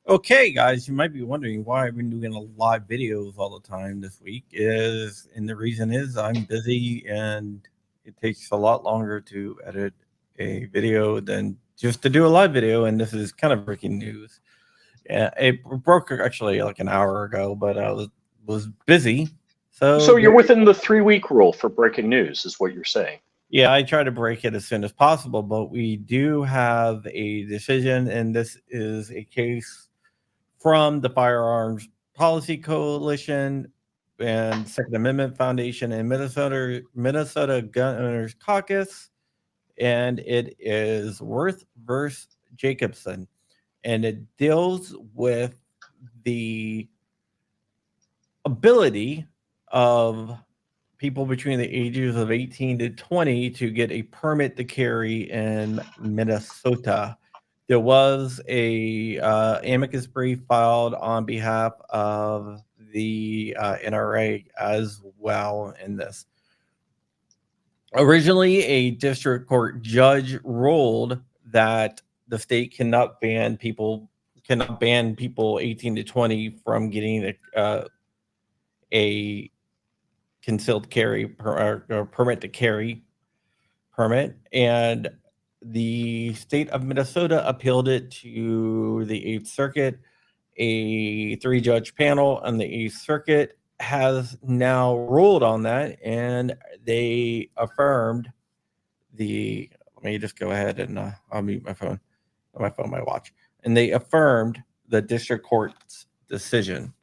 Okay, guys, you might be wondering why I've been doing live videos all the time this week and the reason is I'm busy and it takes a lot longer to edit a video than just to do a live video. And this is kind of breaking news. It broke actually like an hour ago, but I was busy. So you're within the 3-week rule for breaking news is what you're saying. Yeah, I try to break it as soon as possible, but we do have a decision, and this is a case from the Firearms Policy Coalition and Second Amendment Foundation and Minnesota Gun Owners Caucus, and it is Worth versus Jacobson, and it deals with the ability of people between the ages of 18 to 20 to get a permit to carry in Minnesota. There was a amicus brief filed on behalf of the NRA as well in this. Originally, a district court judge ruled that the state cannot ban people 18 to 20 from getting a concealed carry or permit to carry permit, and the state of Minnesota appealed it to the 8th Circuit. A 3-judge panel on the 8th Circuit has now ruled on that, and they affirmed the. Let me just go ahead and I'll mute my phone, my watch, and they affirmed the district court's decision.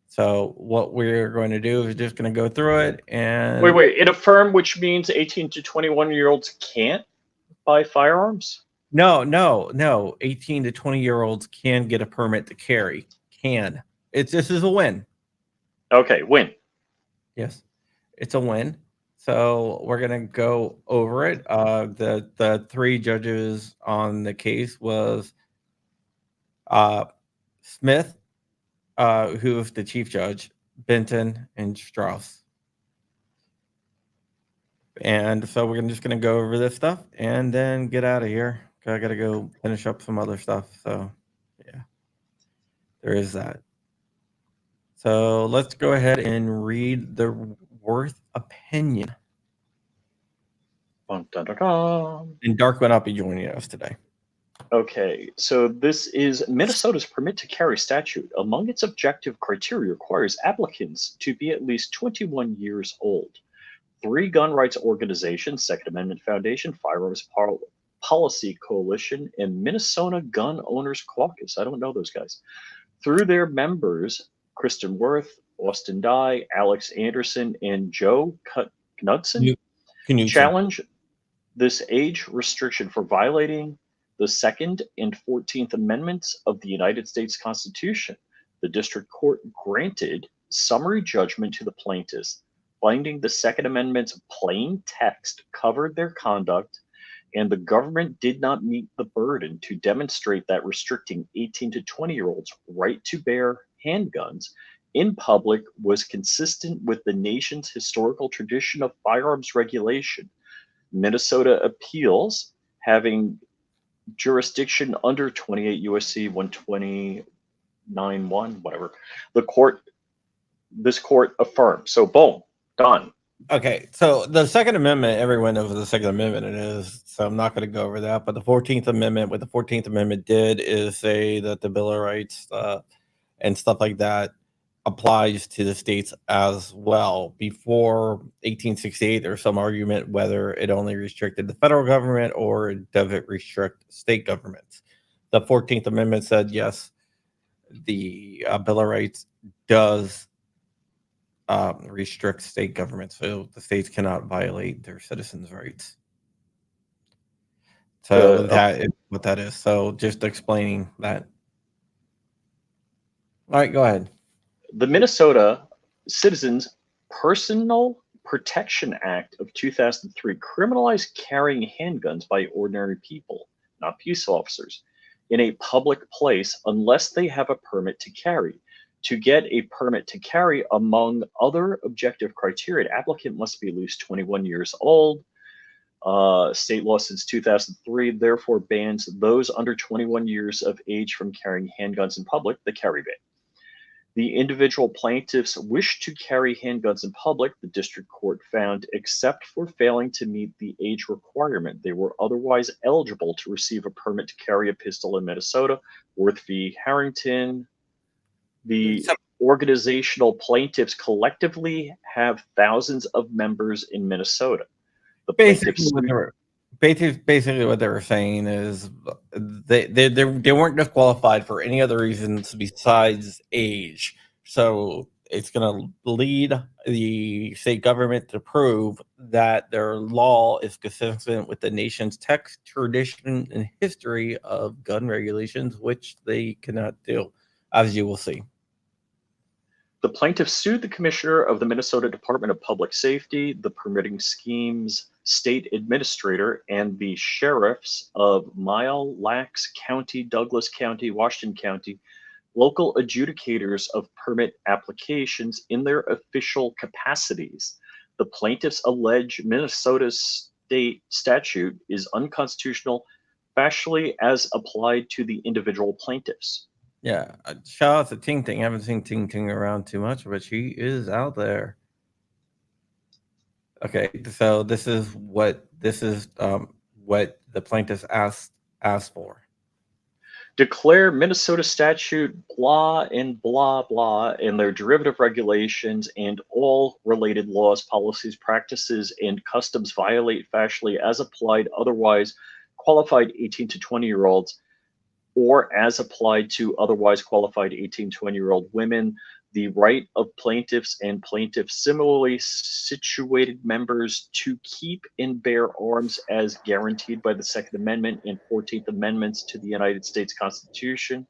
So what we're going to do is just going to go through it and wait. It affirmed, which means 18 to 21-year-olds can't buy firearms? No. 18 to 20-year-olds can get a permit to carry. This is a win. Okay, win. Yes, it's a win. So we're gonna go over it. The 3 judges on the case was Smith, who is the chief judge, Benton, and Strauss. And so we're just going to go over this stuff and then get out of here. I got to go finish up some other stuff. So, yeah, there is that. So let's go ahead and read the Worth opinion. Dun, dun, dun, dun. And Dark will not be joining us today. Okay, so this is Minnesota's permit to carry statute. Among its objective criteria requires applicants to be at least 21 years old. 3 gun rights organizations, Second Amendment Foundation, Firearms Policy Coalition, and Minnesota Gun Owners Caucus, I don't know those guys, through their members, Kristen Worth, Austin Dye, Alex Anderson, and Joe Knudsen, challenge this age restriction for violating the 2nd and 14th Amendments of the United States Constitution. The district court granted summary judgment to the plaintiffs, finding the 2nd Amendment's plain text covered their conduct, and the government did not meet the burden to demonstrate that restricting 18 to 20-year-olds' right to bear handguns in public was consistent with the nation's historical tradition of firearms regulation. Minnesota appeals, having jurisdiction under 28 U.S.C. 129(1), whatever, this court affirmed. So boom, done. Okay, so the Second Amendment, everyone knows what the Second Amendment is, so I'm not going to go over that. But the 14th Amendment, what the 14th Amendment did is say that the Bill of Rights and stuff like that applies to the states as well. Before 1868, there was some argument whether it only restricted the federal government or does it restrict state governments. The 14th Amendment said yes, the Bill of Rights does restrict state governments, so the states cannot violate their citizens' rights. So The that is what that is. So just explaining that. All right, go ahead. the Minnesota Citizens Personal Protection Act of 2003 criminalized carrying handguns by ordinary people, not peace officers, in a public place unless they have a permit to carry. To get a permit to carry, among other objective criteria, an applicant must be at least 21 years old. State law since 2003 therefore bans those under 21 years of age from carrying handguns in public, the carry ban. The individual plaintiffs wished to carry handguns in public, the district court found, except for failing to meet the age requirement. They were otherwise eligible to receive a permit to carry a pistol in Minnesota. Worth v. Harrington. The So organizational plaintiffs collectively have thousands of members in Minnesota. The basically, plaintiffs what they sued. were basically what they were saying is they weren't disqualified for any other reasons besides age. So it's going to lead the state government to prove that their law is consistent with the nation's text, tradition, and history of gun regulations, which they cannot do, as you will see. The plaintiff sued the commissioner of the Minnesota Department of Public Safety, the permitting scheme's state administrator, and the sheriffs of Mille Lacs County, Douglas County, Washington County, local adjudicators of permit applications in their official capacities. The plaintiffs allege Minnesota's state statute is unconstitutional, facially as applied to the individual plaintiffs. Yeah, shout out to Ting Ting. I haven't seen Ting Ting around too much, but she is out there. Okay, so this is what the plaintiffs asked for. Declare Minnesota statute blah and blah blah and their derivative regulations and all related laws, policies, practices, and customs violate facially as applied otherwise qualified 18 to 20-year-olds or as applied to otherwise qualified 18 to 20-year-old women, the right of plaintiffs and plaintiffs similarly situated members to keep and bear arms as guaranteed by the Second Amendment and 14th Amendments to the United States Constitution,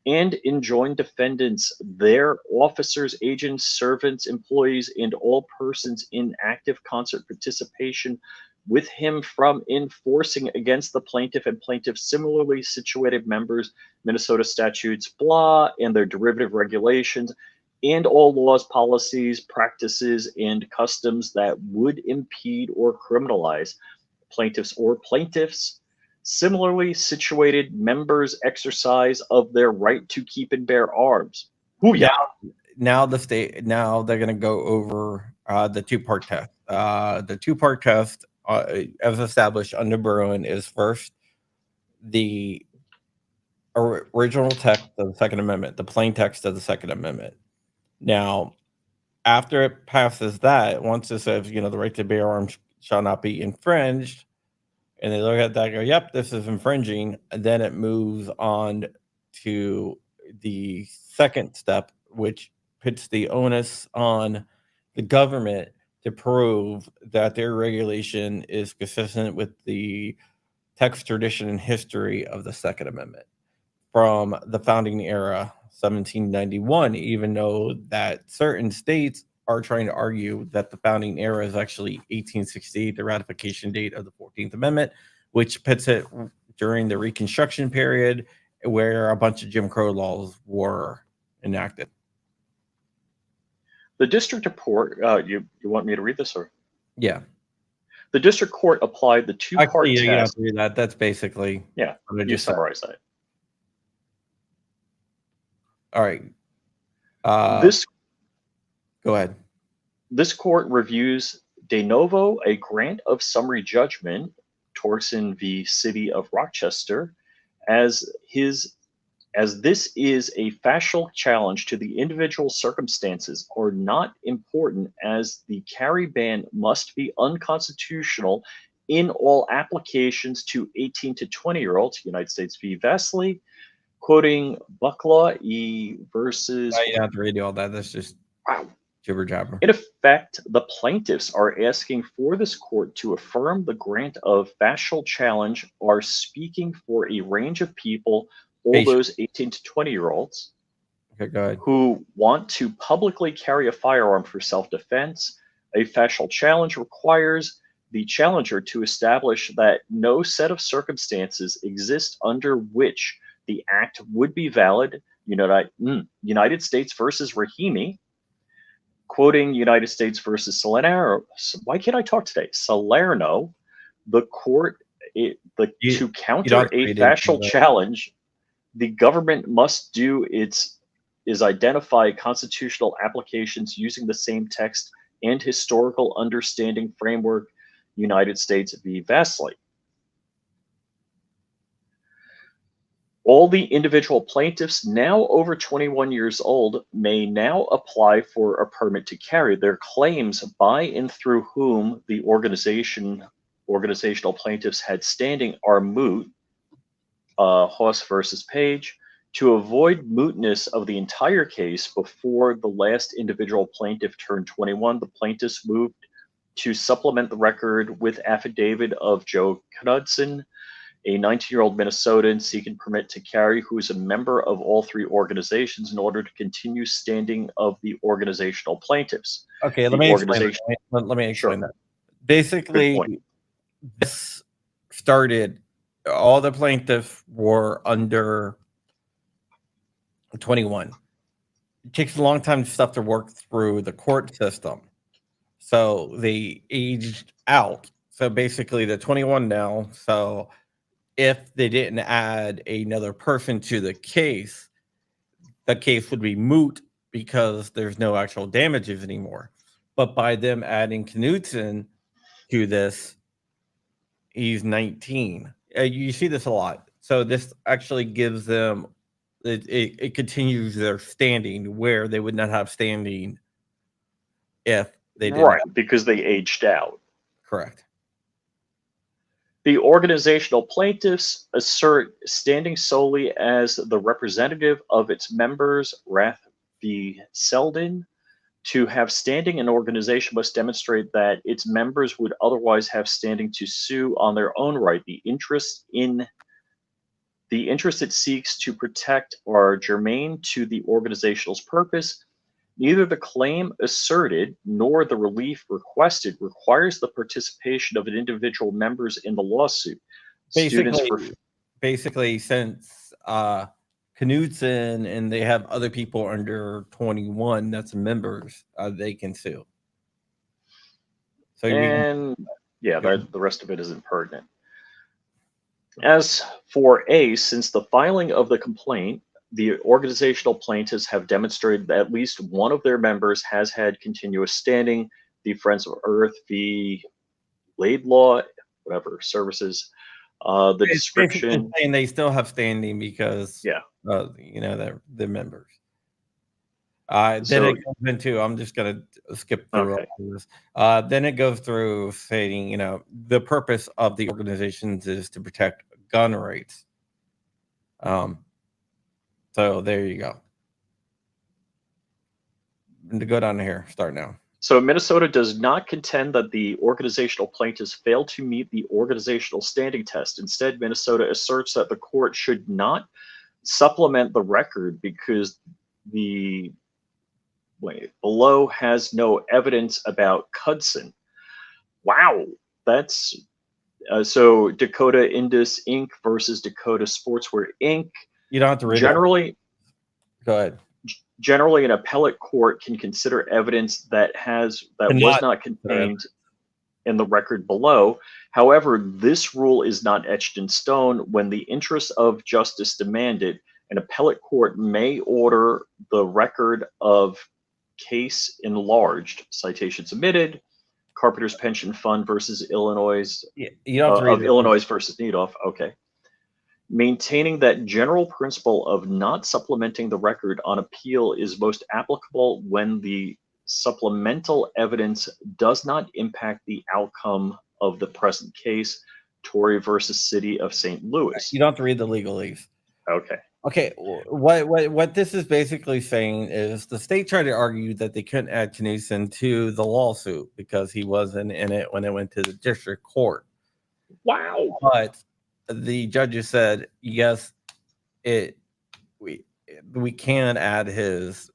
and enjoin defendants, their officers, agents, servants, employees, and all persons in active concert participation with him from enforcing against the plaintiff and plaintiff similarly situated members Minnesota statutes, blah, and their derivative regulations, and all laws, policies, practices, and customs that would impede or criminalize plaintiffs or plaintiffs similarly situated members' exercise of their right to keep and bear arms. Hoo-yah! Now they're going to go over the two-part test. The two-part test, as established under Bruin, is first the original text of the Second Amendment, the plain text of the Second Amendment. Now, after it passes that, once it says, the right to bear arms shall not be infringed, and they look at that and go, yep, this is infringing, and then it moves on to the second step, which puts the onus on the government to prove that their regulation is consistent with the text, tradition, and history of the Second Amendment from the founding era, 1791, even though that certain states are trying to argue that the founding era is actually 1868, the ratification date of the 14th Amendment, which puts it during the Reconstruction period where a bunch of Jim Crow laws were enacted. The district report, you want me to read this or? Yeah. The district court applied the two-part Actually, you have test. to read that. That's basically Yeah, what I you just said. summarize that. All right. This Go ahead. This court reviews de novo a grant of summary judgment, Torson v. City of Rochester, as this is a factual challenge to the individual circumstances are not important, as the carry ban must be unconstitutional in all applications to 18 to 20-year-olds, United States v. Vesely, quoting Bucklaw versus, You don't have to redo all that. That's just wow. jibber jabber. In effect, the plaintiffs are asking for this court to affirm the grant of factual challenge, are speaking for a range of people, all Patient. those 18 to 20-year-olds, Okay, go ahead. who want to publicly carry a firearm for self-defense. A factual challenge requires the challenger to establish that no set of circumstances exist under which the act would be valid. United States versus Rahimi, quoting United States versus Salerno. Why can't I talk today? Salerno, the court, You to don't counter have to a redo factual that. challenge, the government must do is identify constitutional applications using the same text and historical understanding framework, United States v. Vesely. All the individual plaintiffs now over 21 years old may now apply for a permit to carry. Their claims by and through whom the organizational plaintiffs had standing are moot, Hoss versus Page. To avoid mootness of the entire case before the last individual plaintiff turned 21, the plaintiffs moved to supplement the record with affidavit of Joe Knudsen, a 19-year-old Minnesotan seeking permit to carry, who is a member of all three organizations, in order to continue standing of the organizational plaintiffs. Okay, let The me explain organization, that. Let me explain sure, that. good Basically, point. this started, all the plaintiffs were under 21. It takes a long time stuff to work through the court system. So they aged out. So basically, they're 21 now. So if they didn't add another person to the case would be moot because there's no actual damages anymore. But by them adding Knudsen to this, he's 19. You see this a lot. So this actually gives them, it continues their standing where they would not have standing if they didn't Right, have. because they aged out. Correct. The organizational plaintiffs assert standing solely as the representative of its members, Rath v. Selden. To have standing, an organization must demonstrate that its members would otherwise have standing to sue on their own right. The interest it seeks to protect are germane to the organizational's purpose. Neither the claim asserted nor the relief requested requires the participation of an individual members in the lawsuit. Students for Basically, since Knudsen and they have other people under 21 that's members, they can sue. So and yeah, the rest of it isn't pertinent. As for A, since the filing of the complaint, the organizational plaintiffs have demonstrated that at least one of their members has had continuous standing. The Friends of Earth v. Laidlaw, whatever services, the it's basically description. saying they still have standing because Yeah. they're members. Then So it goes into, I'm just gonna skip through okay, all of this. Then it goes through saying, the purpose of the organizations is to protect gun rights. So there you go. And to go down here, start now. so Minnesota does not contend that the organizational plaintiffs failed to meet the organizational standing test. Instead, Minnesota asserts that the court should not supplement the record because the below has no evidence about Cudson. Wow, that's so Dakota Indus Inc. versus Dakota Sportswear Inc. You don't have to read it. Generally, Go ahead. generally, an appellate court can consider evidence that was not contained in the record below. However, this rule is not etched in stone. When the interests of justice demand it, an appellate court may order the record of case enlarged, citation submitted, Carpenter's Pension Fund versus Illinois, Yeah, you don't have to read of it. Illinois versus Nedoff. Okay. Maintaining that general principle of not supplementing the record on appeal is most applicable when the supplemental evidence does not impact the outcome of the present case, Torrey versus City of St. You Louis. don't have to read the legalese. Okay. Okay, what this is basically saying is the state tried to argue that they couldn't add Knudsen to the lawsuit because he wasn't in it when it went to the district court. Wow. But the judges said yes, we can add his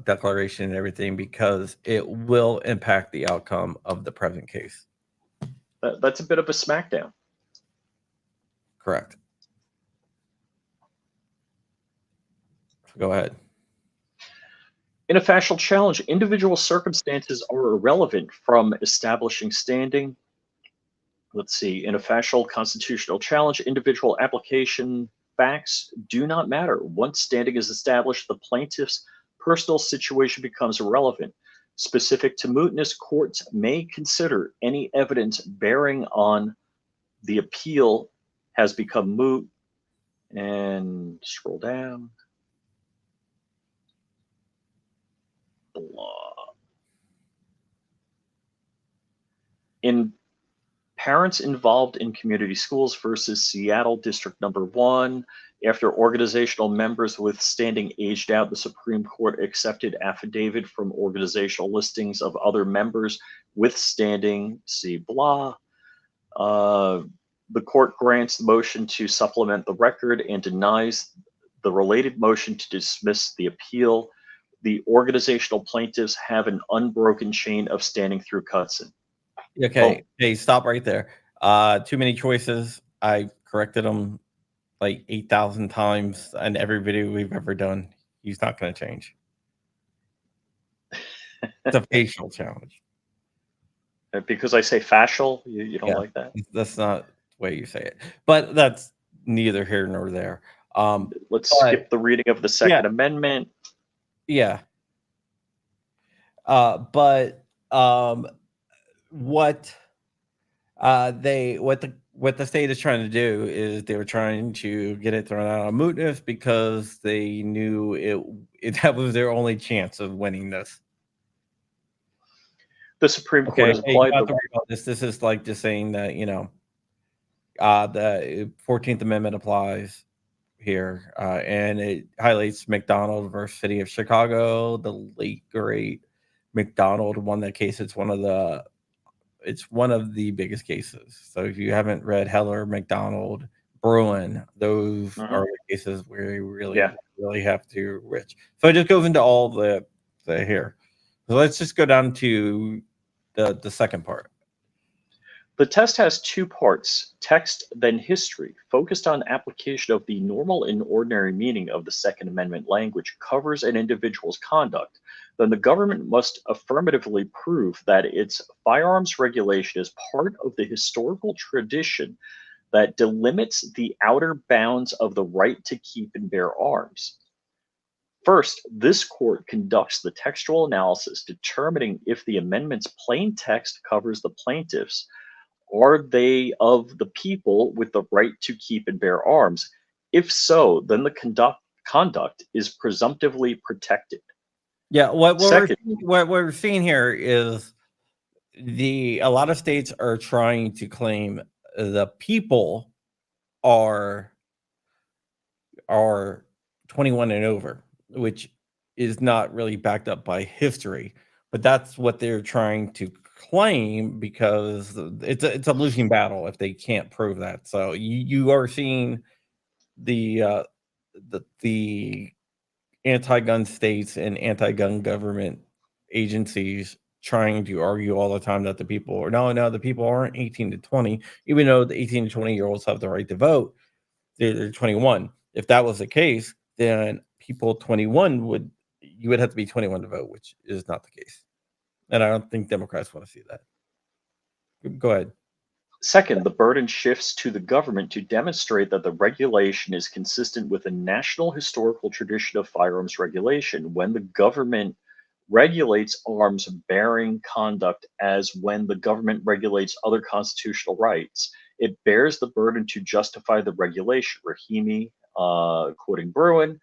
declaration and everything because it will impact the outcome of the present case. That's a bit of a smackdown. Correct. Go ahead. In a facial challenge, individual circumstances are irrelevant from establishing standing. Let's see. In a facial constitutional challenge, individual application facts do not matter. Once standing is established, the plaintiff's personal situation becomes irrelevant. Specific to mootness, courts may consider any evidence bearing on the appeal has become moot. And scroll down. Blah. In Parents Involved in Community Schools versus Seattle District Number 1, after organizational members with standing aged out, the Supreme Court accepted affidavit from organizational listings of other members with standing, see blah. The court grants the motion to supplement the record and denies the related motion to dismiss the appeal. The organizational plaintiffs have an unbroken chain of standing through Cutson. Okay, hey, stop right there. Too many choices. I corrected them like 8,000 times in every video we've ever done. He's not going to change. It's a facial challenge. Because I say facial, you don't like that? That's not the way you say it. But that's neither here nor there. Let's skip the reading of the Second Amendment. Yeah. But what the state is trying to do is they were trying to get it thrown out on mootness because they knew that was their only chance of winning this. The Supreme Court has applied this. This is like just saying that, the 14th Amendment applies here, and it highlights McDonald versus City of Chicago. The late great McDonald won that case. It's one of the biggest cases. So if you haven't read Heller, McDonald, Bruin, those are the cases where you really have to reach. So it just goes into all the here. So let's just go down to the second part. The test has two parts, text then history. Focused on application of the normal and ordinary meaning of the Second Amendment language covers an individual's conduct, then the government must affirmatively prove that its firearms regulation is part of the historical tradition that delimits the outer bounds of the right to keep and bear arms. First, this court conducts the textual analysis, determining if the amendment's plain text covers the plaintiffs. Are they of the people with the right to keep and bear arms? If so, then the conduct is presumptively protected. Yeah, what we're seeing here is a lot of states are trying to claim the people are 21 and over, which is not really backed up by history, but that's what they're trying to claim because it's a losing battle if they can't prove that. So you are seeing the anti-gun states and anti-gun government agencies trying to argue all the time that the people aren't 18 to 20, even though the 18 to 20-year-olds have the right to vote. They're 21. If that was the case, then people 21 you would have to be 21 to vote, which is not the case. And I don't think Democrats want to see that. Go ahead. Second, the burden shifts to the government to demonstrate that the regulation is consistent with a national historical tradition of firearms regulation. When the government regulates arms bearing conduct as when the government regulates other constitutional rights. It bears the burden to justify the regulation. Rahimi, quoting Bruin,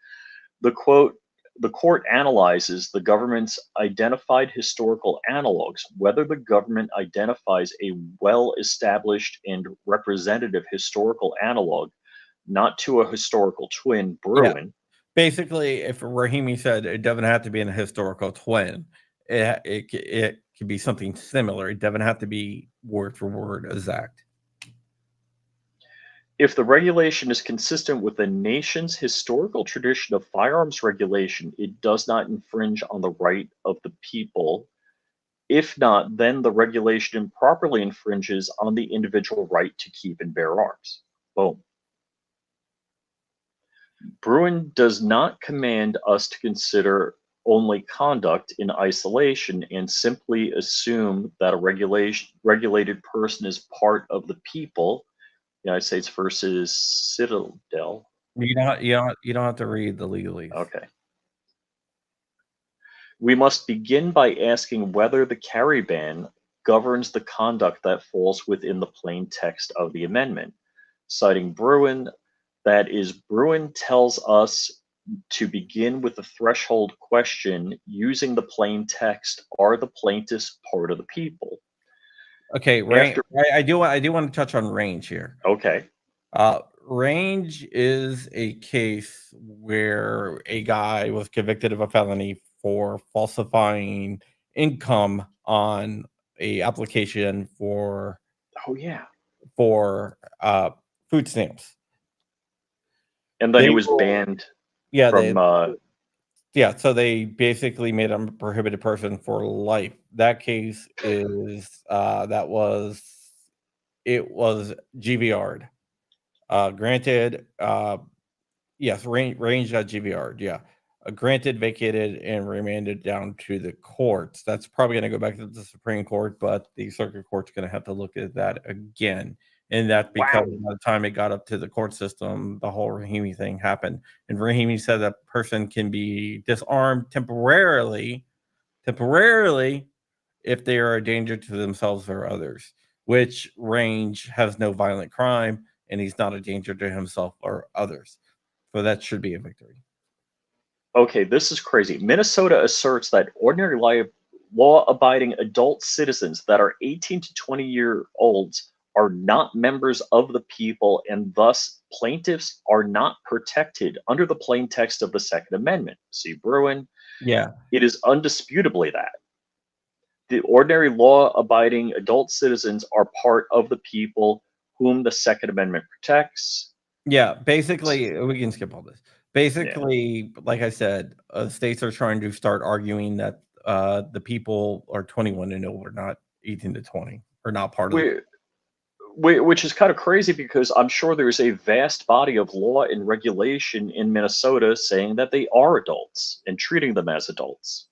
the quote, the court analyzes the government's identified historical analogs, whether the government identifies a well established and representative historical analog, not to a historical twin, Yeah. Bruin. Basically, if Rahimi said it doesn't have to be an historical twin, it could be something similar. It doesn't have to be word for word exact. If the regulation is consistent with the nation's historical tradition of firearms regulation, it does not infringe on the right of the people. If not, then the regulation improperly infringes on the individual right to keep and bear arms. Boom. Bruin does not command us to consider only conduct in isolation and simply assume that a regulated person is part of the people. United States versus Citadel. You don't have to read the legalese. Okay. We must begin by asking whether the carry ban governs the conduct that falls within the plain text of the amendment. Citing Bruin, that is, Bruin tells us to begin with the threshold question using the plain text: are the plaintiffs part of the people? Okay, After, I do want to touch on range here. okay, Range is a case where a guy was convicted of a felony for falsifying income on a application for oh yeah, for food stamps. and then he They was will, banned yeah, from. so they basically made him a prohibited person for life. That case is it was GVR'd. Granted, yes, range got GVR'd, yeah. Granted, vacated, and remanded down to the courts. That's probably going to go back to the Supreme Court, but the circuit court's going to have to look at that again. And that's because Wow. by the time it got up to the court system, the whole Rahimi thing happened. And Rahimi said that person can be disarmed temporarily if they are a danger to themselves or others, which Range has no violent crime and he's not a danger to himself or others. So that should be a victory. Okay, this is crazy. Minnesota asserts that ordinary law-abiding adult citizens that are 18 to 20-year-olds are not members of the people, and thus plaintiffs are not protected under the plain text of the Second Amendment. See Bruin. Yeah. It is undisputably that the ordinary law-abiding adult citizens are part of the people whom the Second Amendment protects. Yeah, basically, we can skip all this. Yeah. Basically, like I said, states are trying to start arguing that the people are 21 and over, not 18 to 20, or not part of the. Which is kind of crazy because I'm sure there's a vast body of law and regulation in Minnesota saying that they are adults and treating them as adults.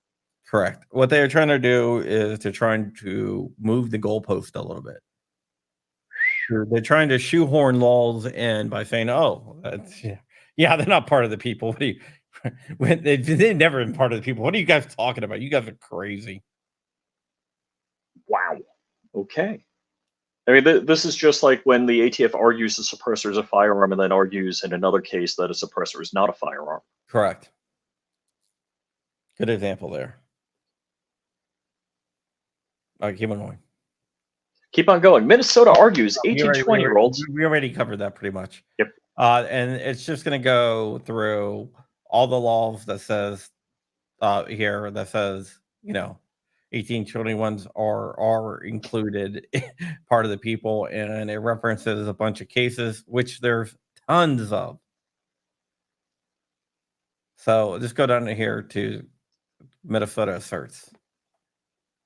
Correct. What they're trying to do is they're trying to move the goalpost a little bit. They're trying to shoehorn laws in by saying, "Oh, that's yeah, they're not part of the people." What do you? When they've never been part of the people. What are you guys talking about? You guys are crazy. Wow. Okay. I mean, this is just like when the ATF argues a suppressor is a firearm and then argues in another case that a suppressor is not a firearm. Correct. Good example there. All right, keep on going. Keep on going. Minnesota argues 18 to 20-year-olds. We already covered that pretty much. Yep. And it's just going to go through all the laws that says here that says, 18 21s are included part of the people, and it references a bunch of cases, which there's tons of. So just go down to here to Minnesota asserts.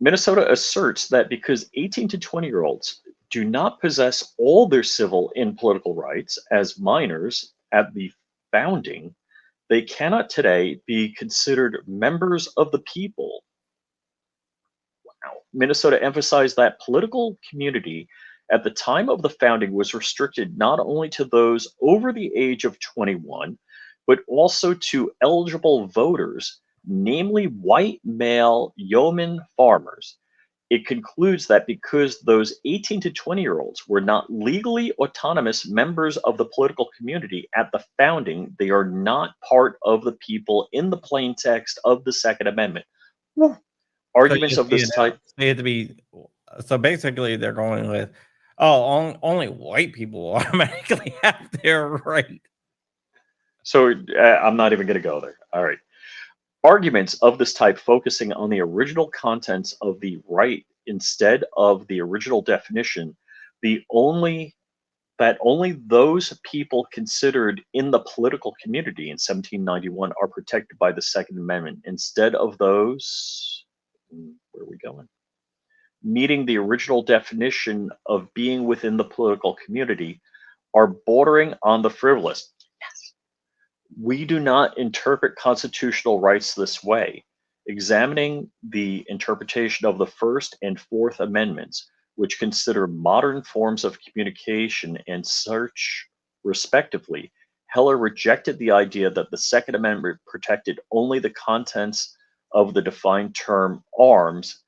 Minnesota asserts that because 18 to 20-year-olds do not possess all their civil and political rights as minors at the founding, they cannot today be considered members of the people. Wow. Minnesota emphasized that political community at the time of the founding was restricted not only to those over the age of 21, but also to eligible voters namely white male yeoman farmers. It concludes that because those 18 to 20-year-olds were not legally autonomous members of the political community at the founding, they are not part of the people in the plain text of the Second Amendment. Woo. So you Arguments have to of be this an type. so you have to be so basically they're going with, oh, only white people automatically have their right. So I'm not even going to go there. All right. Arguments of this type focusing on the original contents of the right instead of the original definition, the only that only those people considered in the political community in 1791 are protected by the Second Amendment instead of those, where are we going? Meeting the original definition of being within the political community are bordering on the frivolous. We do not interpret constitutional rights this way. Examining the interpretation of the First and Fourth Amendments, which consider modern forms of communication and search respectively, Heller rejected the idea that the Second Amendment protected only the contents of the defined term arms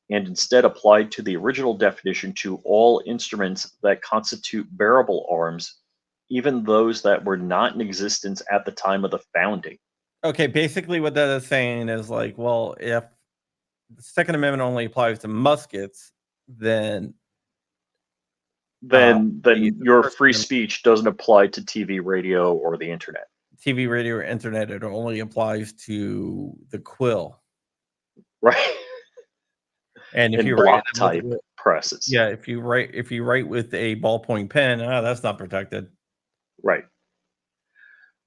and instead applied to the original definition to all instruments that constitute bearable arms, even those that were not in existence at the time of the founding. Okay, basically what that is saying is like, well, if the Second Amendment only applies to muskets, then Then the your First free Amendment, speech doesn't apply to TV, radio, or the internet, TV, radio, or internet, it only applies to the quill. right? And if In you write block it type with presses, yeah, if you write with a ballpoint pen, that's not protected. right?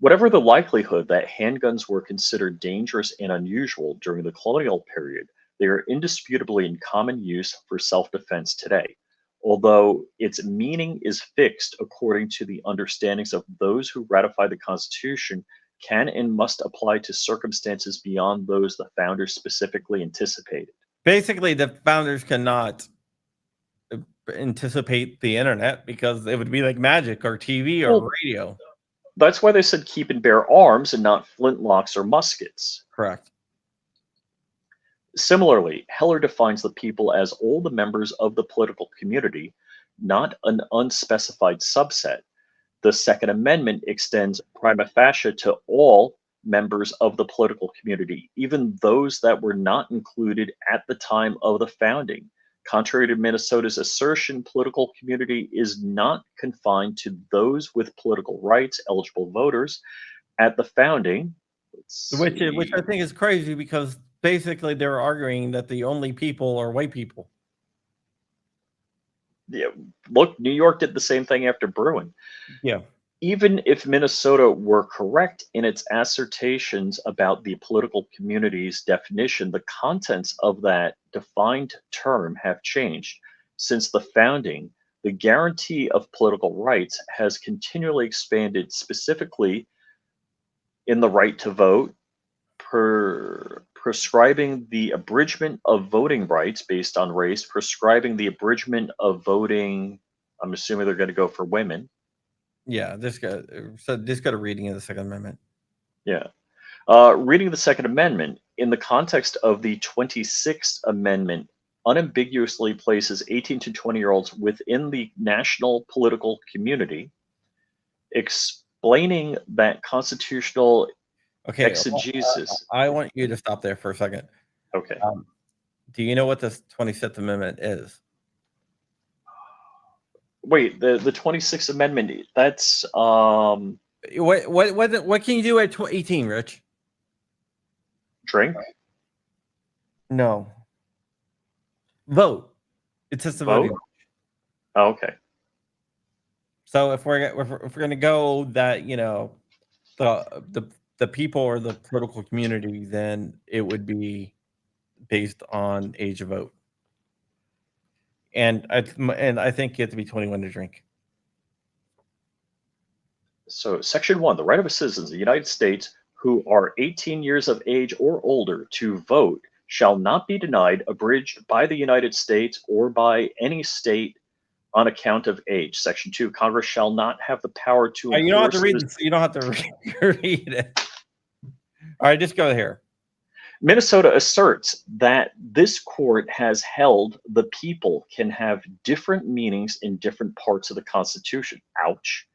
Whatever the likelihood that handguns were considered dangerous and unusual during the colonial period, they are indisputably in common use for self defense today, although its meaning is fixed according to the understandings of those who ratify the Constitution, can and must apply to circumstances beyond those the founders specifically anticipated. Basically, the founders cannot anticipate the internet because it would be like magic or TV or Well, radio. that's why they said keep and bear arms and not flintlocks or muskets. Correct. Similarly, Heller defines the people as all the members of the political community, not an unspecified subset. The Second Amendment extends prima facie to all members of the political community, even those that were not included at the time of the founding. Contrary to Minnesota's assertion, political community is not confined to those with political rights, eligible voters. At the founding, let's Which I see. think is crazy because basically they're arguing that the only people are white people. Yeah, look, New York did the same thing after Bruin. Yeah. Even if Minnesota were correct in its assertions about the political community's definition, the contents of that defined term have changed. Since the founding, the guarantee of political rights has continually expanded, specifically in the right to vote, prescribing the abridgment of voting rights based on race, prescribing the abridgment of voting. I'm assuming they're going to go for women. Yeah, this got a reading of the Second Amendment. Yeah. Reading the Second Amendment in the context of the 26th Amendment unambiguously places 18 to 20-year-olds within the national political community, explaining that constitutional Okay, exegesis. I want you to stop there for a second. Okay. Do you know what the 26th Amendment is? Wait, the 26th Amendment, that's What can you do at 18, Rich? drink, No. Vote. It's just a voting. vote. Oh, okay. So if we're going to go that, the people or the political community, then it would be based on age of vote. And I think you have to be 21 to drink. So, Section 1, the right of citizens of the United States who are 18 years of age or older to vote shall not be denied, abridged by the United States or by any state on account of age. Section 2, Congress shall not have the power to You don't have to enforce read this. this. You don't have to read it. All right, just go here. Minnesota asserts that this court has held the people can have different meanings in different parts of the Constitution. Ouch.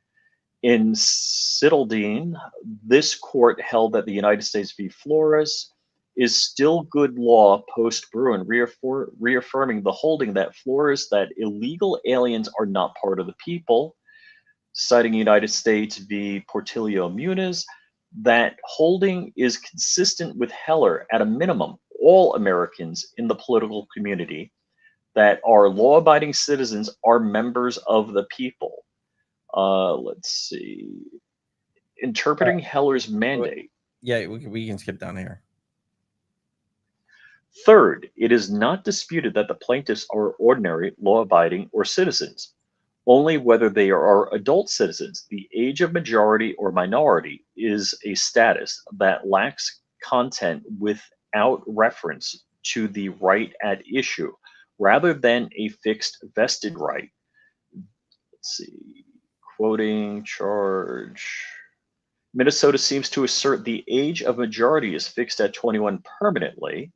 In Sittledine, this court held that the United States v. Flores is still good law post Bruin, reaffirming the holding that Flores that illegal aliens are not part of the people, citing United States v. Portillo Muniz. That holding is consistent with Heller at a minimum. All Americans in the political community that are law abiding citizens are members of the people. Let's see. Interpreting Heller's mandate. Yeah, we can skip down here. Third, it is not disputed that the plaintiffs are ordinary, law abiding, or citizens, only whether they are adult citizens. The age of majority or minority is a status that lacks content without reference to the right at issue, rather than a fixed vested right. Let's see. Quoting charge. Minnesota seems to assert the age of majority is fixed at 21 permanently.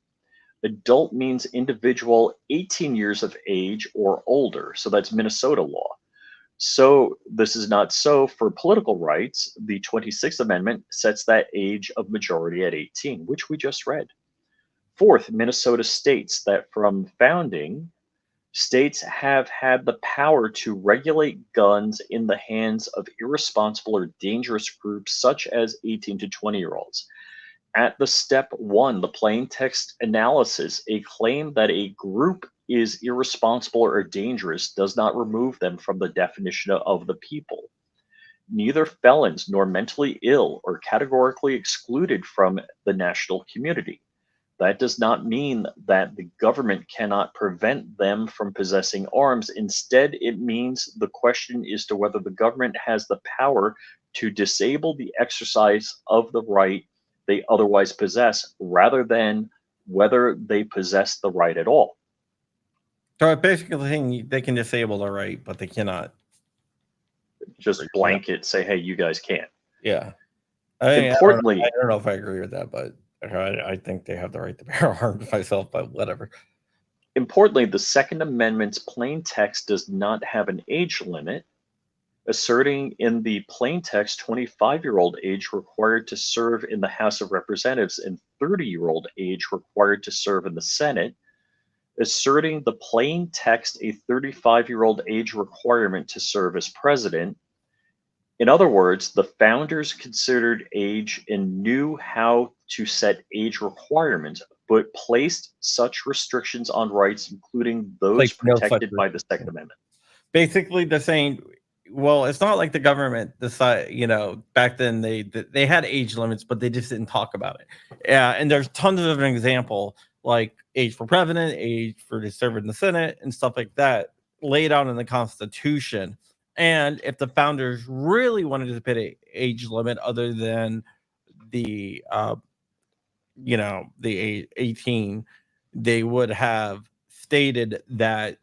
Adult means individual 18 years of age or older. So that's Minnesota law. So this is not so for political rights. The 26th Amendment sets that age of majority at 18, which we just read. Fourth, Minnesota states that from founding, states have had the power to regulate guns in the hands of irresponsible or dangerous groups such as 18 to 20-year-olds. At the step one, the plain text analysis, a claim that a group is irresponsible or dangerous does not remove them from the definition of the people. Neither felons nor mentally ill are categorically excluded from the national community. That does not mean that the government cannot prevent them from possessing arms. Instead, it means the question is to whether the government has the power to disable the exercise of the right they otherwise possess, rather than whether they possess the right at all. So basically saying they can disable the right, but they cannot just blanket say, hey, you guys can't. Yeah. Importantly, I don't know if I agree with that, but I think they have the right to bear arms myself, but whatever. Importantly, the Second Amendment's plain text does not have an age limit, asserting in the plain text 25-year-old age required to serve in the House of Representatives and 30-year-old age required to serve in the Senate, asserting the plain text a 35-year-old age requirement to serve as president. In other words, the founders considered age and knew how to set age requirements, but placed such restrictions on rights, including those protected by the Second Amendment. Basically, they're saying, well, it's not like the government decided, back then they had age limits, but they just didn't talk about it. Yeah, and there's tons of an example, like age for president, age for to serve in the Senate, and stuff like that, laid out in the Constitution. And if the founders really wanted to put an age limit other than the, the 18, they would have stated that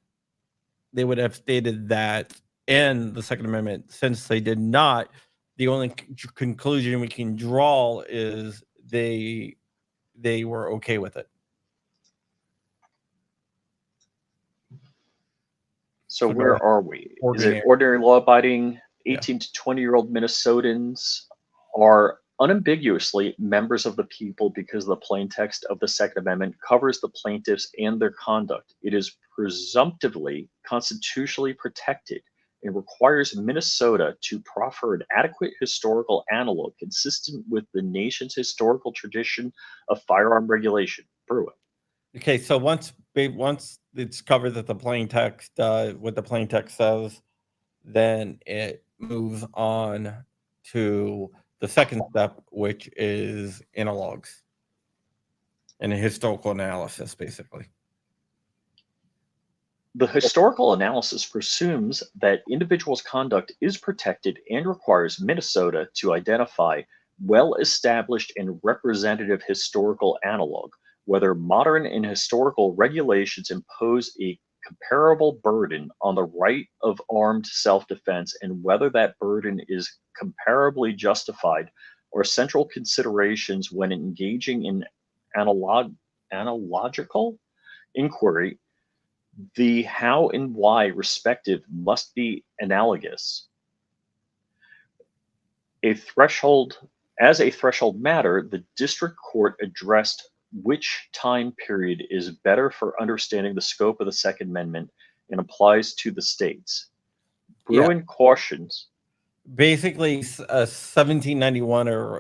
in the Second Amendment. Since they did not, the only conclusion we can draw is they were okay with it. So where are we? Is it ordinary law-abiding 18 to 20-year-old Minnesotans are unambiguously members of the people because the plain text of the Second Amendment covers the plaintiffs and their conduct. It is presumptively constitutionally protected and requires Minnesota to proffer an adequate historical analog consistent with the nation's historical tradition of firearm regulation. Bruin. Okay, so once it's covered that the plain text, what the plain text says, then it moves on to the second step, which is analogs and a historical analysis, basically. The historical analysis presumes that individuals' conduct is protected and requires Minnesota to identify well-established and representative historical analog, whether modern and historical regulations impose a comparable burden on the right of armed self-defense, and whether that burden is comparably justified, or central considerations when engaging in analogical inquiry, the how and why respective must be analogous. A threshold As a threshold matter, the district court addressed which time period is better for understanding the scope of the Second Amendment and applies to the states. Yeah, Bruin cautions. basically 1791 or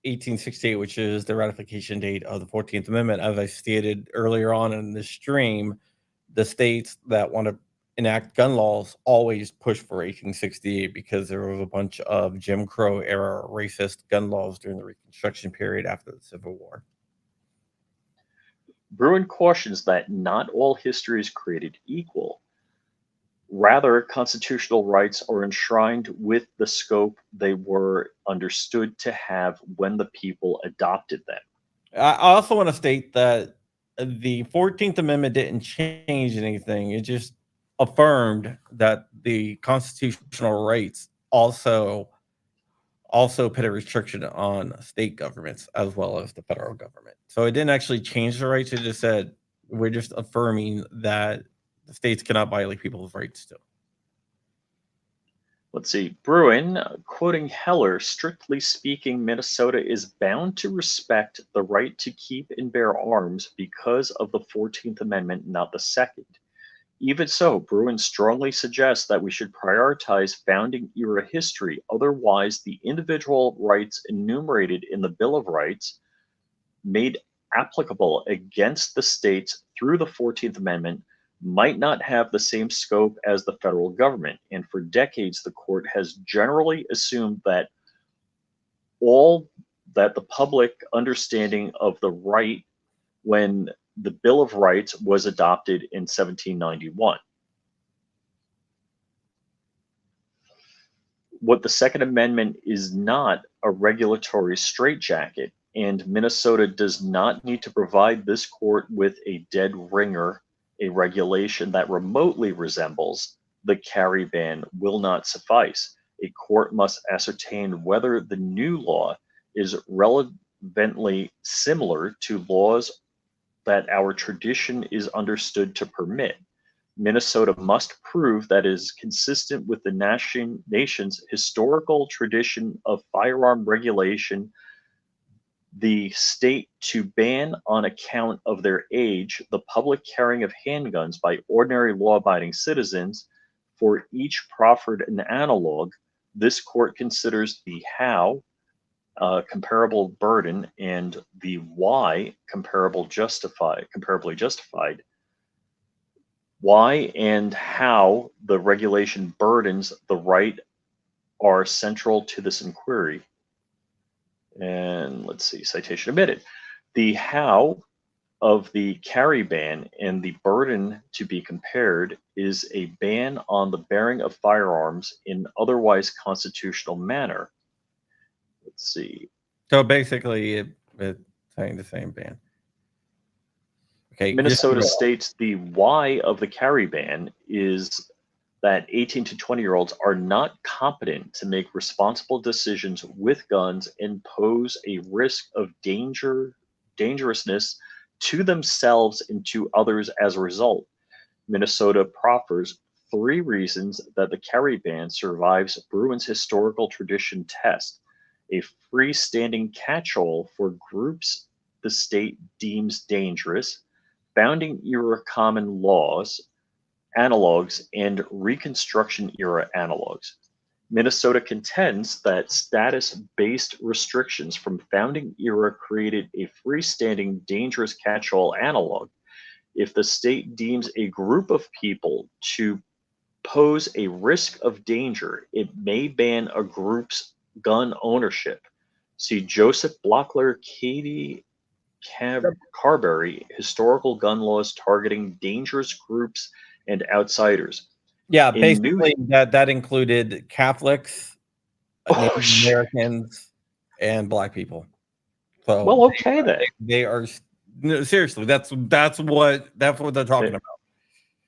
1868, which is the ratification date of the 14th Amendment. As I stated earlier on in the stream, the states that want to enact gun laws always push for 1868 because there was a bunch of Jim Crow era racist gun laws during the Reconstruction period after the Civil War. Bruin cautions that not all history is created equal. Rather, constitutional rights are enshrined with the scope they were understood to have when the people adopted them. I also want to state that the 14th Amendment didn't change anything. It just affirmed that the constitutional rights also put a restriction on state governments as well as the federal government. So it didn't actually change the rights. It just said we're just affirming that the states cannot violate people's rights still. Let's see. Bruin, quoting Heller, strictly speaking, Minnesota is bound to respect the right to keep and bear arms because of the 14th Amendment, not the second. Even so, Bruin strongly suggests that we should prioritize founding era history. Otherwise, the individual rights enumerated in the Bill of Rights, made applicable against the states through the 14th Amendment, might not have the same scope as the federal government. And for decades, the court has generally assumed that the public understanding of the right when the Bill of Rights was adopted in 1791. What the Second Amendment is not a regulatory straitjacket, and Minnesota does not need to provide this court with a dead ringer. A regulation that remotely resembles the carry ban will not suffice. A court must ascertain whether the new law is relevantly similar to laws that our tradition is understood to permit. Minnesota must prove that it is consistent with the nation's historical tradition of firearm regulation, the state to ban on account of their age the public carrying of handguns by ordinary law-abiding citizens. For each proffered an analog, this court considers the how, comparable burden, and the why, comparably justified. Why and how the regulation burdens the right are central to this inquiry. And let's see, citation omitted. The how of the carry ban and the burden to be compared is a ban on the bearing of firearms in otherwise constitutional manner. Let's see. So basically, it's saying the same ban. Okay, Minnesota states the why of the carry ban is that 18 to 20-year-olds are not competent to make responsible decisions with guns and pose a risk of dangerousness to themselves and to others as a result. Minnesota proffers 3 reasons that the carry ban survives Bruin's historical tradition test: a freestanding catch-all for groups the state deems dangerous, founding era common laws analogs, and Reconstruction era analogs. Minnesota contends that status-based restrictions from founding era created a freestanding dangerous catch-all analog. If the state deems a group of people to pose a risk of danger, it may ban a group's gun ownership. See Joseph Blockler, Katie Carberry, Historical Gun Laws Targeting Dangerous Groups and Outsiders. Yeah, In basically that included Catholics, Native Americans, and Black people. So well, okay then. They are no, seriously. That's what they're talking about.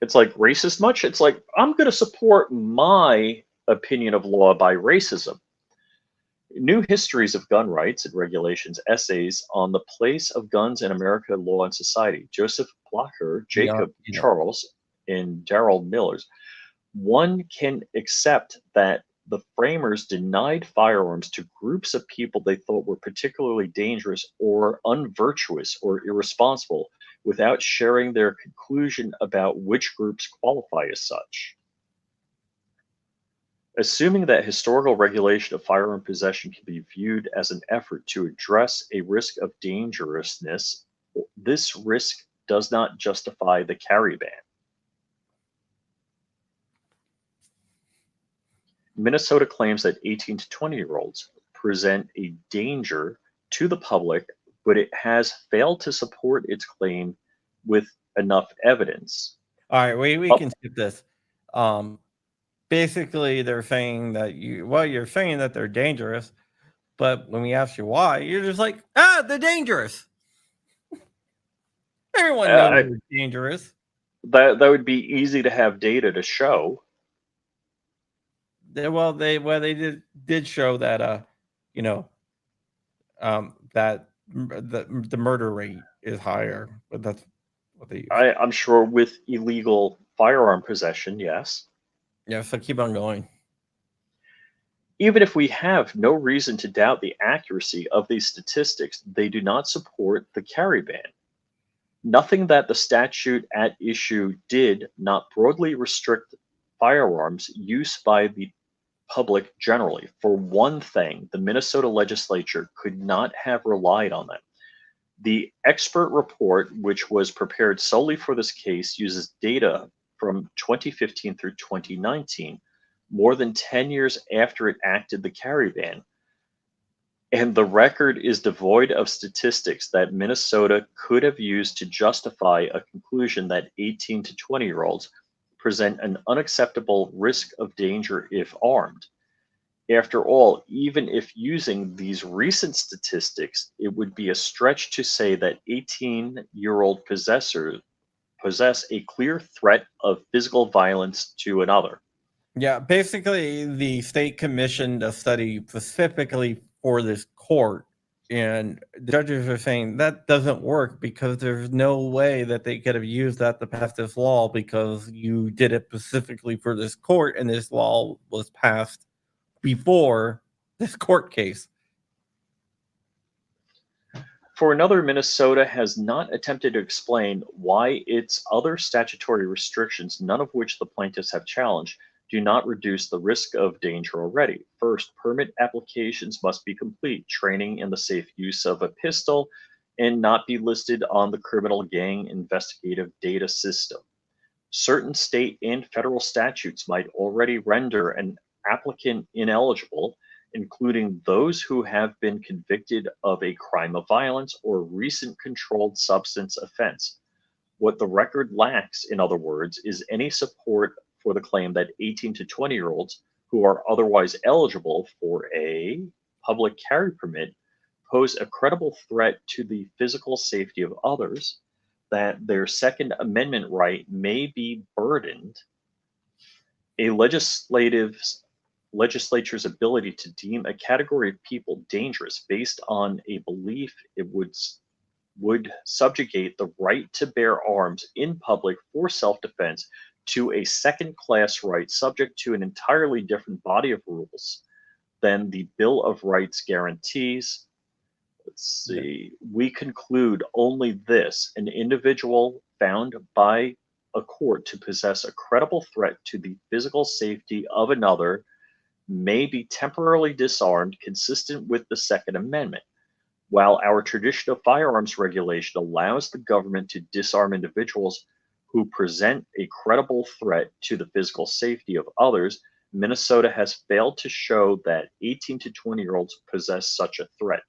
It's like racist much? It's like I'm going to support my opinion of law by racism. New Histories of Gun Rights and Regulations essays on the place of guns in American law and society. Joseph Blocher, Yeah, Jacob Charles, and Darrell Millers. One can accept that the framers denied firearms to groups of people they thought were particularly dangerous or unvirtuous or irresponsible without sharing their conclusion about which groups qualify as such. Assuming that historical regulation of firearm possession can be viewed as an effort to address a risk of dangerousness, this risk does not justify the carry ban. Minnesota claims that 18 to 20-year-olds present a danger to the public, but it has failed to support its claim with enough evidence. all right, we Up, can skip this. Basically, they're saying that you're saying that they're dangerous, but when we ask you why, you're just like, they're dangerous. Everyone knows I, they're dangerous. that would be easy to have data to show. They show that you know that the murder rate is higher, but that's what they use. I'm sure with illegal firearm possession, yes. Yeah, so keep on going. Even if we have no reason to doubt the accuracy of these statistics, they do not support the carry ban. Nothing that the statute at issue did not broadly restrict firearms use by the public generally. For one thing, the Minnesota legislature could not have relied on them. The expert report, which was prepared solely for this case, uses data from 2015 through 2019, more than 10 years after it acted the carry ban. And the record is devoid of statistics that Minnesota could have used to justify a conclusion that 18 to 20-year-olds present an unacceptable risk of danger if armed. After all, even if using these recent statistics, it would be a stretch to say that 18-year-old possessors possess a clear threat of physical violence to another. Yeah, basically, the state commissioned a study specifically for this court, and the judges are saying that doesn't work because there's no way that they could have used that to pass this law because you did it specifically for this court, and this law was passed before this court case. For another, Minnesota has not attempted to explain why its other statutory restrictions, none of which the plaintiffs have challenged, do not reduce the risk of danger already. First, permit applications must be complete, training in the safe use of a pistol, and not be listed on the criminal gang investigative data system. Certain state and federal statutes might already render an applicant ineligible, including those who have been convicted of a crime of violence or recent controlled substance offense. What the record lacks, in other words, is any support for the claim that 18 to 20-year-olds who are otherwise eligible for a public carry permit pose a credible threat to the physical safety of others, that their Second Amendment right may be burdened. A legislature's ability to deem a category of people dangerous based on a belief it would subjugate the right to bear arms in public for self-defense to a second-class right subject to an entirely different body of rules than the Bill of Rights guarantees. Let's Yeah. see. We conclude only this: an individual found by a court to possess a credible threat to the physical safety of another may be temporarily disarmed consistent with the Second Amendment. While our tradition of firearms regulation allows the government to disarm individuals who present a credible threat to the physical safety of others, Minnesota has failed to show that 18 to 20-year-olds possess such a threat.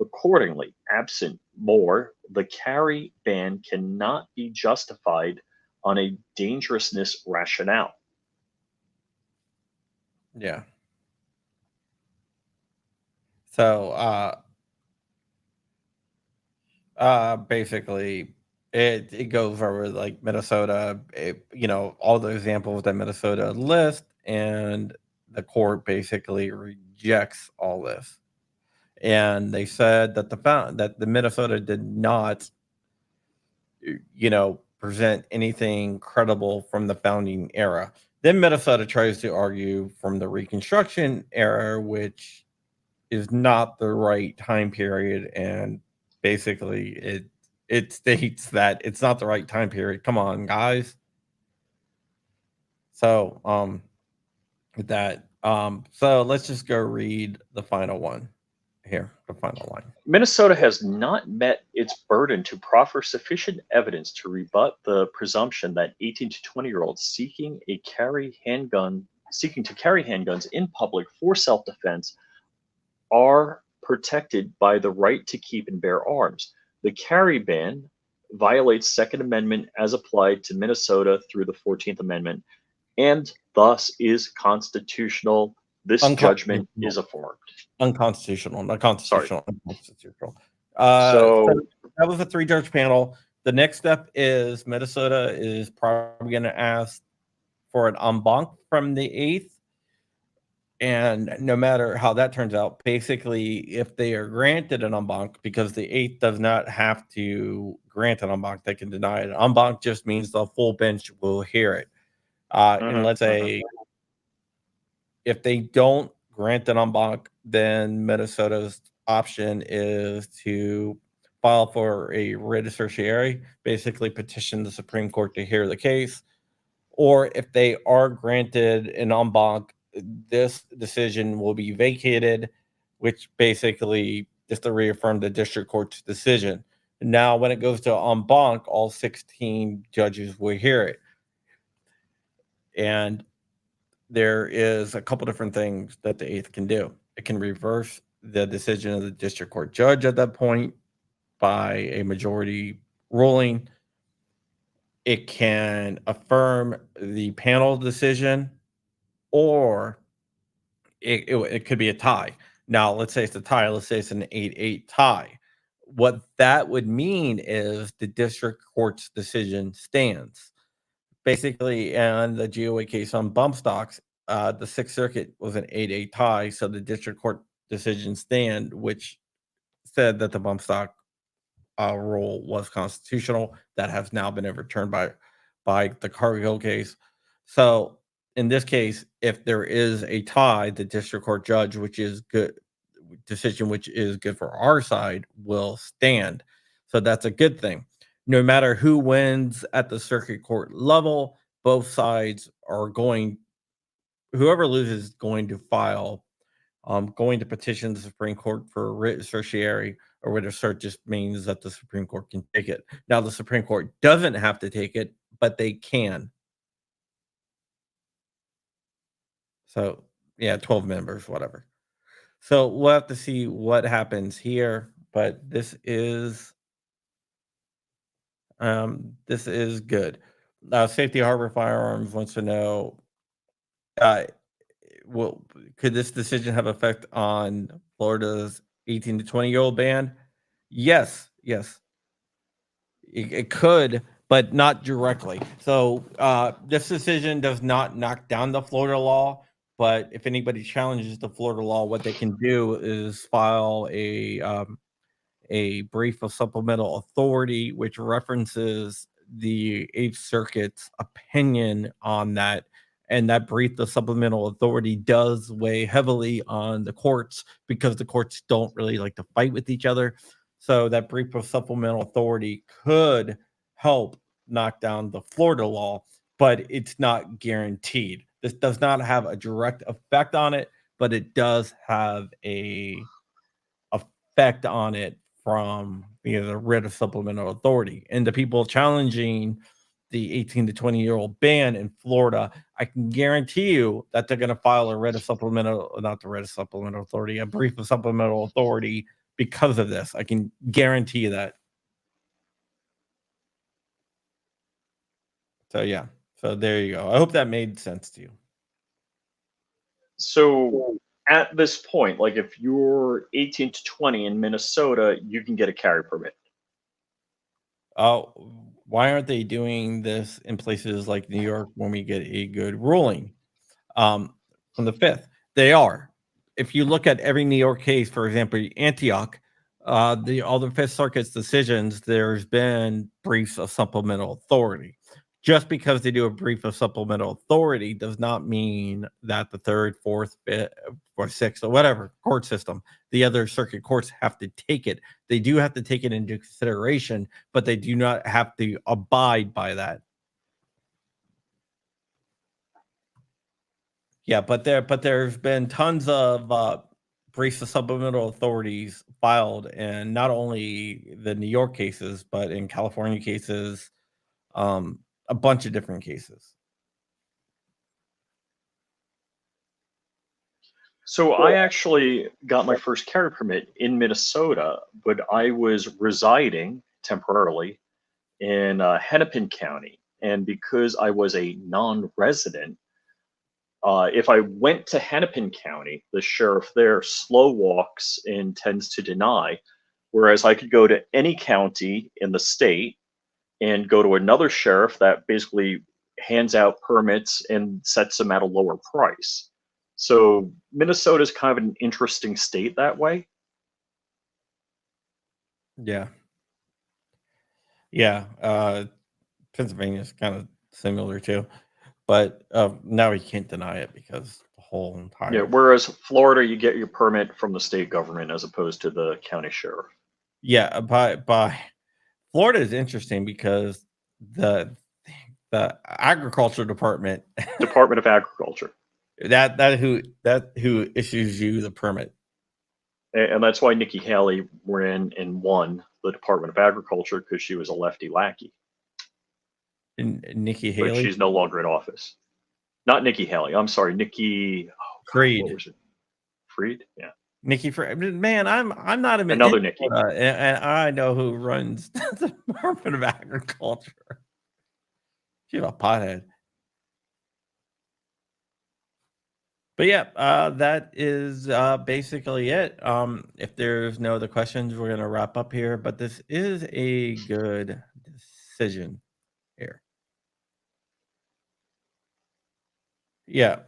Accordingly, absent more, the carry ban cannot be justified on a dangerousness rationale. Yeah. So, basically, it goes over like Minnesota, all the examples that Minnesota lists, and the court basically rejects all this. and they said that the Minnesota did not, present anything credible from the founding era. Then Minnesota tries to argue from the Reconstruction era, which is not the right time period, and basically it states that it's not the right time period. Come on, guys. So so let's just go read the final one here, the final line. Minnesota has not met its burden to proffer sufficient evidence to rebut the presumption that 18 to 20-year-olds seeking to carry handguns in public for self-defense are protected by the right to keep and bear arms. The carry ban violates Second Amendment as applied to Minnesota through the 14th Amendment and thus is constitutional. This judgment is affirmed. Unconstitutional, not Sorry. constitutional, unconstitutional. So So that was a 3-judge panel. The next step is Minnesota is probably going to ask for an en banc from the 8th. And no matter how that turns out, basically, if they are granted an en banc, because the 8th does not have to grant an en banc, they can deny it. En banc just means the full bench will hear it. And let's say if they don't grant an en banc, then Minnesota's option is to file for a writ of certiorari, basically petition the Supreme Court to hear the case. Or if they are granted an en banc, this decision will be vacated, which basically is to reaffirm the district court's decision. Now, when it goes to en banc, all 16 judges will hear it. And there is a couple different things that the 8th can do. It can reverse the decision of the district court judge at that point by a majority ruling. It can affirm the panel decision, or it could be a tie. Now, let's say it's a tie. Let's say it's an 8-8 tie. What that would mean is the district court's decision stands. Basically, in the GOA case on bump stocks, the Sixth Circuit was an 8-8 tie, so the district court decision stand, which said that the bump stock rule was constitutional. That has now been overturned by the Cargill case. So in this case, if there is a tie, the district court judge, which is good decision, which is good for our side, will stand. So that's a good thing. No matter who wins at the circuit court level, both sides are whoever loses is going to file, going to petition the Supreme Court for a writ of certiorari. Or writ of cert just means that the Supreme Court can take it. Now, the Supreme Court doesn't have to take it, but they can. So, yeah, 12 members, whatever. So we'll have to see what happens here, but this is good. Safety Harbor Firearms wants to know, uh, could this decision have effect on Florida's 18 to 20-year-old ban? Yes, it could, but not directly. So this decision does not knock down the Florida law, but if anybody challenges the Florida law, what they can do is file a brief of supplemental authority, which references the Eighth Circuit's opinion on that. And that brief of supplemental authority does weigh heavily on the courts because the courts don't really like to fight with each other. So that brief of supplemental authority could help knock down the Florida law, but it's not guaranteed. This does not have a direct effect on it, but it does have a effect on it from the writ of supplemental authority. And the people challenging the 18 to 20-year-old ban in Florida, I can guarantee you that they're going to file a writ of supplemental, not the writ of supplemental authority, a brief of supplemental authority because of this. I can guarantee you that. So, yeah. So there you go. I hope that made sense to you. So at this point, like if you're 18 to 20 in Minnesota, you can get a carry permit. Why aren't they doing this in places like New York when we get a good ruling from the 5th? They are. if you look at every New York case, for example, Antioch, all the Fifth Circuit's decisions, there's been briefs of supplemental authority. Just because they do a brief of supplemental authority does not mean that the third, fourth, fifth, or sixth, or whatever court system, the other circuit courts have to take it. They do have to take it into consideration, but they do not have to abide by that. Yeah, but there's been tons of briefs of supplemental authorities filed, and not only the New York cases, but in California cases, a bunch of different cases. So I actually got my first carry permit in Minnesota, but I was residing temporarily in Hennepin County. And because I was a non-resident, if I went to Hennepin County, the sheriff there slow walks and tends to deny, whereas I could go to any county in the state and go to another sheriff that basically hands out permits and sets them at a lower price. So Minnesota is kind of an interesting state that way. Yeah. Pennsylvania's kind of similar too, but now we can't deny it because the whole entire Yeah, whereas Florida, you get your permit from the state government as opposed to the county sheriff. Yeah, by Florida is interesting because the agriculture department Department of Agriculture. that who issues you the permit. And that's why Nikki Haley ran and won the Department of Agriculture, because she was a lefty lackey. And Nikki But Haley, she's no longer in office. Not Nikki Haley. I'm sorry, Nikki Freed. What was it? Freed? Yeah. Nikki Freed. Man, I'm not a Another Nikki. and I know who runs the Department of Agriculture. She's a pothead. But yeah, that is basically it. If there's no other questions, we're gonna wrap up here. But this is a good decision here. Yeah.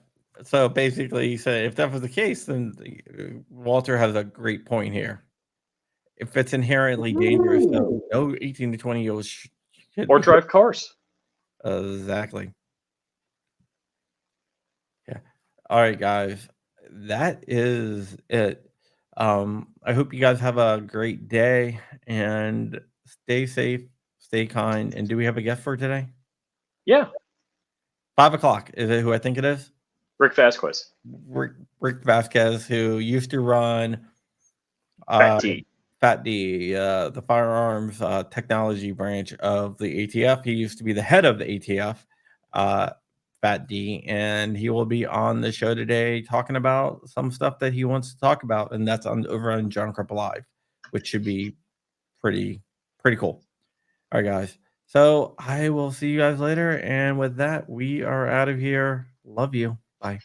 So basically, you said if that was the case, then Walter has a great point here. If it's inherently dangerous, no 18 to 20-year-olds should Or drive cars. Exactly. Yeah. All right, guys. That is it. I hope you guys have a great day and stay safe, stay kind. And do we have a guest for today? Yeah. 5:00. Is it who I think it is? Rick Vasquez. Rick Vasquez, who used to run Fat D. the firearms technology branch of the ATF. He used to be the head of the ATF, Fat D, and he will be on the show today talking about some stuff that he wants to talk about, and that's over on John Crump Live, which should be pretty cool. All right, guys. So I will see you guys later, and with that, we are out of here. Love you. Bye.